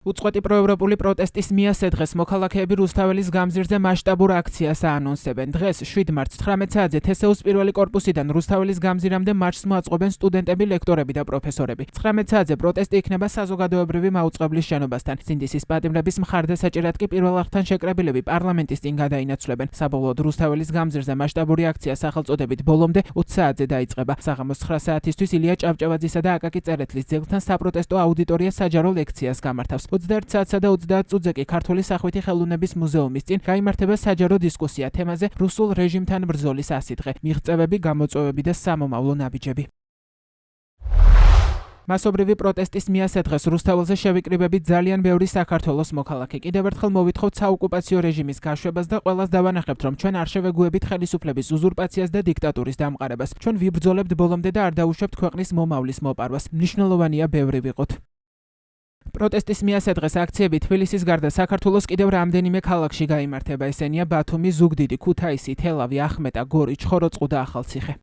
უწყვეტი პროევროპული პროტესტის მიასედღეს მოქალაქეები რუსთაველის გამზირზე მასშტაბურ აქციას აანონსებენ. დღეს 7 მარტს 19 საათზე თესეუს პირველი კორპუსიდან რუსთაველის გამზირამდე მარშს მოაწყობენ სტუდენტები, ლექტორები და პროფესორები. 19 საათზე პროტესტი იქნება საზოგადოებრივი მაუწყებლის შენობასთან. სინდისის პატიმრების მხარდასაჭერად კი პირველ არხთან შეკრებილები პარლამენტის წინ გადაინაცვლებენ. საბოლოოდ რუსთაველის გამზირზე მასშტაბური აქცია სახელწოდებით ბოლომდე 20 საათზე დაიწყება. საღამოს 9 საათისთვის ილია ჭავჭავაძისა და აკაკი წერეთლის ძეგლთან საპროტესტო აუდიტორია საჯარო ლექციას გამართავს. 21 საათსა და 30 წუთზე კი ქართული სახვითი ხელოვნების მუზეუმის წინ გაიმართება საჯარო დისკუსია თემაზე რუსულ რეჟიმთან ბრძოლის 100 დღე, მიღწევები, გამოწვევები და სამომავლო ნაბიჯები. მასობრივი პროტესტის მიასედღეს რუსთაველზე შევიკრიბებით ძალიან ბევრი საქართველოს მოქალაქე. კიდევ ერთხელ მოვითხოვთ საოკუპაციო რეჟიმის გაშვებას და ყველას დავანახებთ, რომ ჩვენ არ შევეგუებით ხელისუფლების უზურპაციას და დიქტატურის დამყარებას. ჩვენ ვიბრძოლებთ ბოლომდე და არ დაუშვებთ ქვეყნის მომავლის მოპარვას. მნიშვნელოვანია ბევრი ვიყოთ. პროტესტის მიასედღეს აქციები თბილისის გარდა საქართველოს კიდევ რამდენიმე ქალაქში გაიმართება. ესენია ბათუმი, ზუგდიდი, ქუთაისი, თელავი, ახმეტა, გორი, ჩხოროწყუ და ახალციხე.